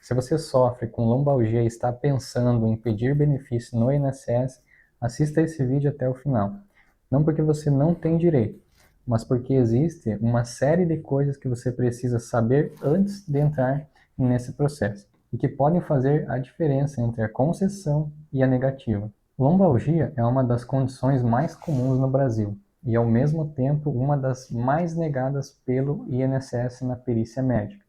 Se você sofre com lombalgia e está pensando em pedir benefício no INSS, assista esse vídeo até o final. Não porque você não tem direito, mas porque existe uma série de coisas que você precisa saber antes de entrar nesse processo e que podem fazer a diferença entre a concessão e a negativa. Lombalgia é uma das condições mais comuns no Brasil e, ao mesmo tempo, uma das mais negadas pelo INSS na perícia médica.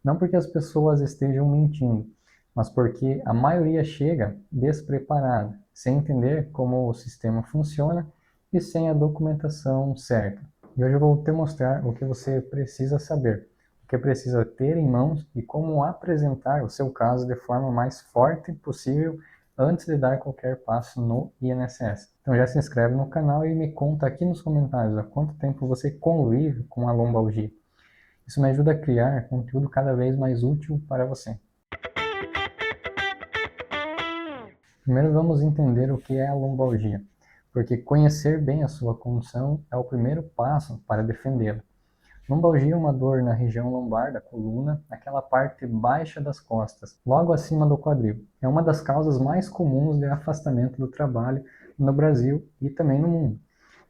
Não porque as pessoas estejam mentindo, mas porque a maioria chega despreparada, sem entender como o sistema funciona e sem a documentação certa. E hoje eu vou te mostrar o que você precisa saber, o que precisa ter em mãos e como apresentar o seu caso de forma mais forte possível antes de dar qualquer passo no INSS. Então já se inscreve no canal e me conta aqui nos comentários há quanto tempo você convive com a lombalgia. Isso me ajuda a criar conteúdo cada vez mais útil para você. Primeiro vamos entender o que é a lombalgia, porque conhecer bem a sua condição é o primeiro passo para defendê-la. Lombalgia é uma dor na região lombar da coluna, naquela parte baixa das costas, logo acima do quadril. É uma das causas mais comuns de afastamento do trabalho no Brasil e também no mundo.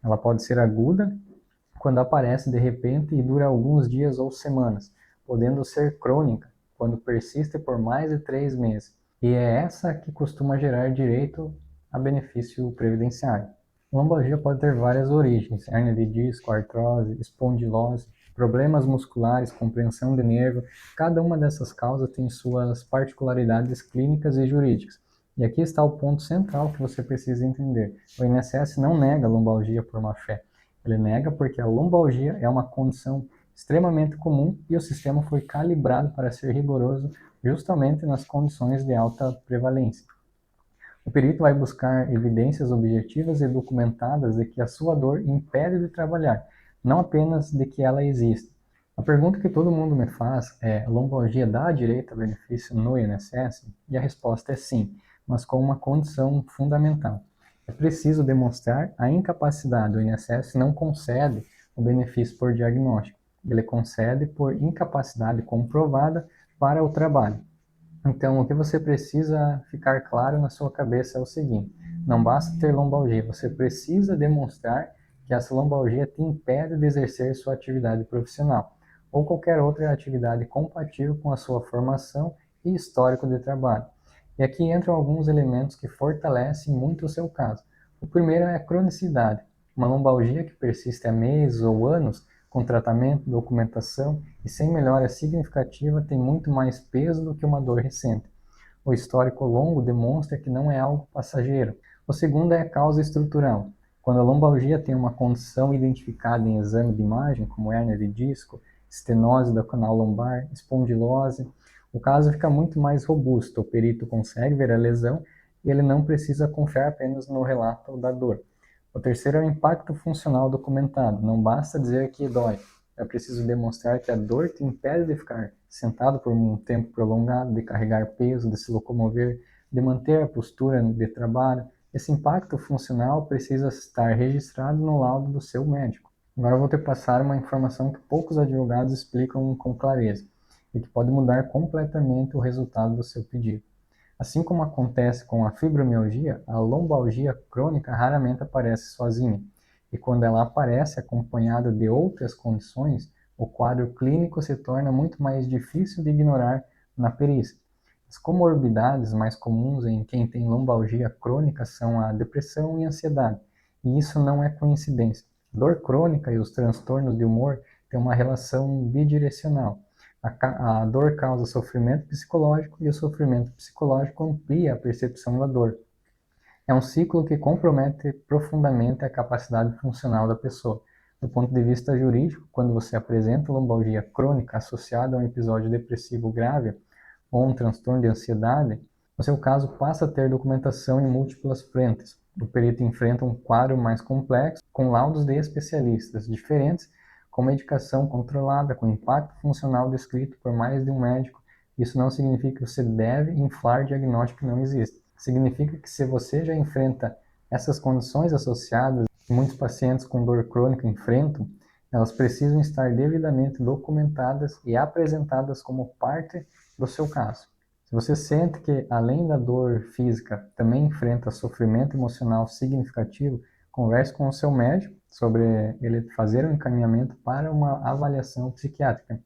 Ela pode ser aguda, quando aparece de repente e dura alguns dias ou semanas, podendo ser crônica, quando persiste por mais de 3 meses. E é essa que costuma gerar direito a benefício previdenciário. Lombalgia pode ter várias origens: hérnia de disco, artrose, espondilose, problemas musculares, compreensão de nervo. Cada uma dessas causas tem suas particularidades clínicas e jurídicas. E aqui está o ponto central que você precisa entender. O INSS não nega a lombalgia por má fé. Ele nega porque a lombalgia é uma condição extremamente comum e o sistema foi calibrado para ser rigoroso justamente nas condições de alta prevalência. O perito vai buscar evidências objetivas e documentadas de que a sua dor impede de trabalhar, não apenas de que ela existe. A pergunta que todo mundo me faz é: a lombalgia dá direito a benefício no INSS? E a resposta é sim, mas com uma condição fundamental. É preciso demonstrar a incapacidade. O INSS não concede o benefício por diagnóstico, ele concede por incapacidade comprovada para o trabalho. Então, o que você precisa ficar claro na sua cabeça é o seguinte: não basta ter lombalgia, você precisa demonstrar que essa lombalgia te impede de exercer sua atividade profissional ou qualquer outra atividade compatível com a sua formação e histórico de trabalho. E aqui entram alguns elementos que fortalecem muito o seu caso. O primeiro é a cronicidade. Uma lombalgia que persiste há meses ou anos, com tratamento, documentação e sem melhora significativa, tem muito mais peso do que uma dor recente. O histórico longo demonstra que não é algo passageiro. O segundo é a causa estrutural. Quando a lombalgia tem uma condição identificada em exame de imagem, como hérnia de disco, estenose do canal lombar, espondilose, o caso fica muito mais robusto. O perito consegue ver a lesão e ele não precisa confiar apenas no relato da dor. O terceiro é o impacto funcional documentado. Não basta dizer que dói. É preciso demonstrar que a dor te impede de ficar sentado por um tempo prolongado, de carregar peso, de se locomover, de manter a postura de trabalho. Esse impacto funcional precisa estar registrado no laudo do seu médico. Agora eu vou te passar uma informação que poucos advogados explicam com clareza e que pode mudar completamente o resultado do seu pedido. Assim como acontece com a fibromialgia, a lombalgia crônica raramente aparece sozinha, e quando ela aparece acompanhada de outras condições, o quadro clínico se torna muito mais difícil de ignorar na perícia. As comorbidades mais comuns em quem tem lombalgia crônica são a depressão e a ansiedade, e isso não é coincidência. A dor crônica e os transtornos de humor têm uma relação bidirecional. A dor causa sofrimento psicológico e o sofrimento psicológico amplia a percepção da dor. É um ciclo que compromete profundamente a capacidade funcional da pessoa. Do ponto de vista jurídico, quando você apresenta lombalgia crônica associada a um episódio depressivo grave ou um transtorno de ansiedade, o seu caso passa a ter documentação em múltiplas frentes. O perito enfrenta um quadro mais complexo, com laudos de especialistas diferentes, com medicação controlada, com impacto funcional descrito por mais de um médico. Isso não significa que você deve inflar diagnóstico que não existe. Significa que se você já enfrenta essas condições associadas que muitos pacientes com dor crônica enfrentam, elas precisam estar devidamente documentadas e apresentadas como parte do seu caso. Se você sente que, além da dor física, também enfrenta sofrimento emocional significativo, converse com o seu médico sobre ele fazer um encaminhamento para uma avaliação psiquiátrica.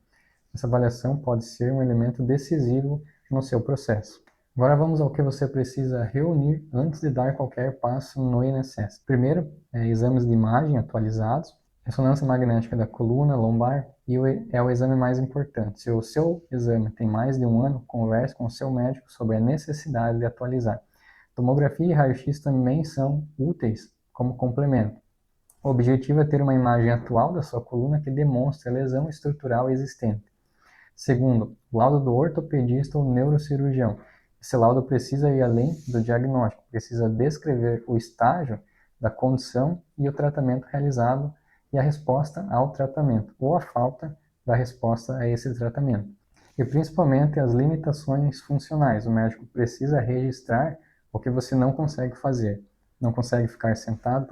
Essa avaliação pode ser um elemento decisivo no seu processo. Agora vamos ao que você precisa reunir antes de dar qualquer passo no INSS. Primeiro, exames de imagem atualizados, ressonância magnética da coluna, lombar, e é o exame mais importante. Se o seu exame tem mais de um ano, converse com o seu médico sobre a necessidade de atualizar. Tomografia e raio-x também são úteis como complemento. O objetivo é ter uma imagem atual da sua coluna que demonstre a lesão estrutural existente. Segundo, laudo do ortopedista ou neurocirurgião. Esse laudo precisa ir além do diagnóstico, precisa descrever o estágio da condição e o tratamento realizado e a resposta ao tratamento, ou a falta da resposta a esse tratamento. E principalmente as limitações funcionais. O médico precisa registrar o que você não consegue fazer. Não consegue ficar sentado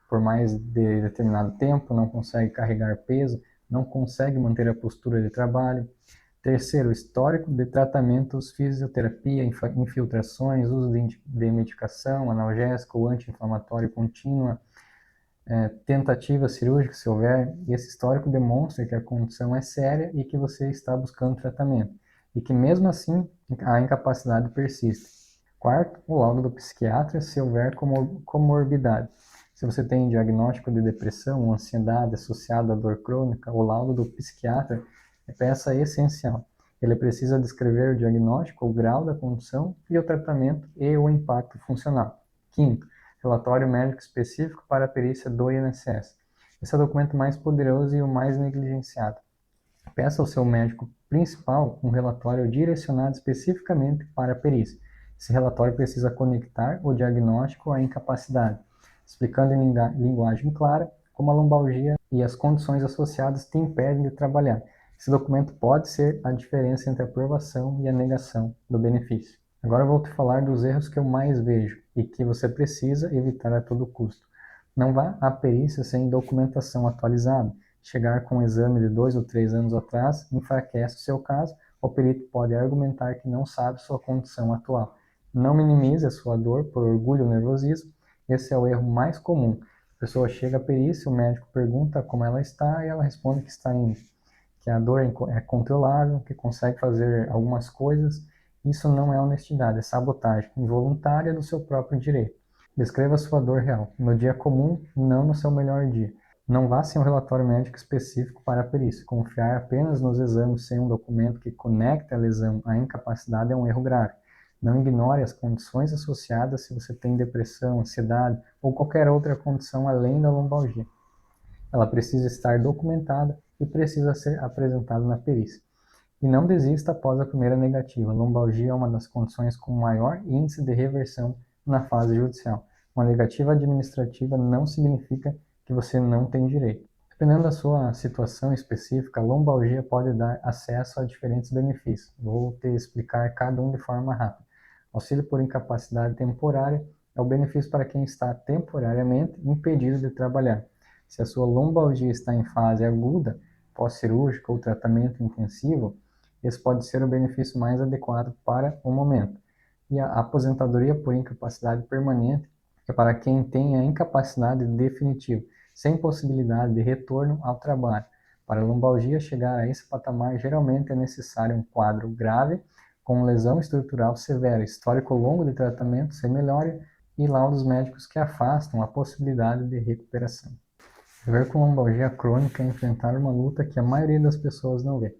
por mais de determinado tempo, não consegue carregar peso, não consegue manter a postura de trabalho. Terceiro, histórico de tratamentos, fisioterapia, infiltrações, uso de medicação, analgésico, anti-inflamatório contínua, tentativa cirúrgica, se houver. Esse histórico demonstra que a condição é séria e que você está buscando tratamento, e que mesmo assim a incapacidade persiste. Quarto, o laudo do psiquiatra, se houver comorbidade. Se você tem diagnóstico de depressão ou ansiedade associada à dor crônica, o laudo do psiquiatra é peça essencial. Ele precisa descrever o diagnóstico, o grau da condição e o tratamento e o impacto funcional. Quinto, relatório médico específico para a perícia do INSS. Esse é o documento mais poderoso e o mais negligenciado. Peça ao seu médico principal um relatório direcionado especificamente para a perícia. Esse relatório precisa conectar o diagnóstico à incapacidade, explicando em linguagem clara como a lombalgia e as condições associadas te impedem de trabalhar. Esse documento pode ser a diferença entre a aprovação e a negação do benefício. Agora eu vou te falar dos erros que eu mais vejo e que você precisa evitar a todo custo. Não vá à perícia sem documentação atualizada. Chegar com um exame de 2 ou 3 anos atrás enfraquece o seu caso. O perito pode argumentar que não sabe sua condição atual. Não minimize a sua dor por orgulho ou nervosismo. Esse é o erro mais comum. A pessoa chega à perícia, o médico pergunta como ela está e ela responde que está indo, que a dor é controlável, que consegue fazer algumas coisas. Isso não é honestidade, é sabotagem involuntária do seu próprio direito. Descreva a sua dor real, no dia comum, não no seu melhor dia. Não vá sem um relatório médico específico para a perícia. Confiar apenas nos exames sem um documento que conecte a lesão à incapacidade é um erro grave. Não ignore as condições associadas se você tem depressão, ansiedade ou qualquer outra condição além da lombalgia. Ela precisa estar documentada e precisa ser apresentada na perícia. E não desista após a primeira negativa. A lombalgia é uma das condições com maior índice de reversão na fase judicial. Uma negativa administrativa não significa que você não tem direito. Dependendo da sua situação específica, a lombalgia pode dar acesso a diferentes benefícios. Vou te explicar cada um de forma rápida. Auxílio por incapacidade temporária é o benefício para quem está temporariamente impedido de trabalhar. Se a sua lombalgia está em fase aguda, pós-cirúrgica ou tratamento intensivo, esse pode ser o benefício mais adequado para o momento. E a aposentadoria por incapacidade permanente é para quem tem a incapacidade definitiva, sem possibilidade de retorno ao trabalho. Para a lombalgia chegar a esse patamar, geralmente é necessário um quadro grave, com lesão estrutural severa, histórico longo de tratamento sem melhora e laudos médicos que afastam a possibilidade de recuperação. Viver com lombalgia crônica é enfrentar uma luta que a maioria das pessoas não vê.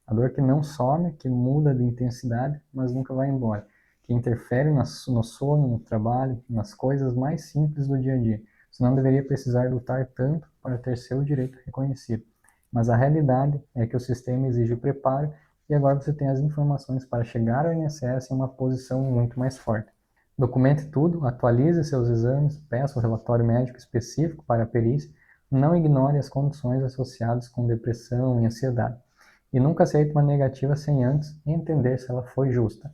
A dor que não some, que muda de intensidade, mas nunca vai embora, que interfere no sono, no trabalho, nas coisas mais simples do dia a dia. Você não deveria precisar lutar tanto para ter seu direito reconhecido. Mas a realidade é que o sistema exige o preparo e agora você tem as informações para chegar ao INSS em uma posição muito mais forte. Documente tudo, atualize seus exames, peça o relatório médico específico para a perícia, não ignore as condições associadas com depressão e ansiedade. E nunca aceite uma negativa sem antes entender se ela foi justa.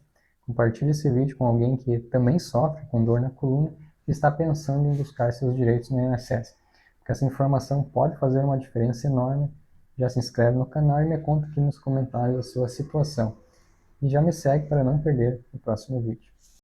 Compartilhe esse vídeo com alguém que também sofre com dor na coluna e está pensando em buscar seus direitos no INSS. Porque essa informação pode fazer uma diferença enorme. Já se inscreve no canal e me conta aqui nos comentários a sua situação. e já me segue para não perder o próximo vídeo.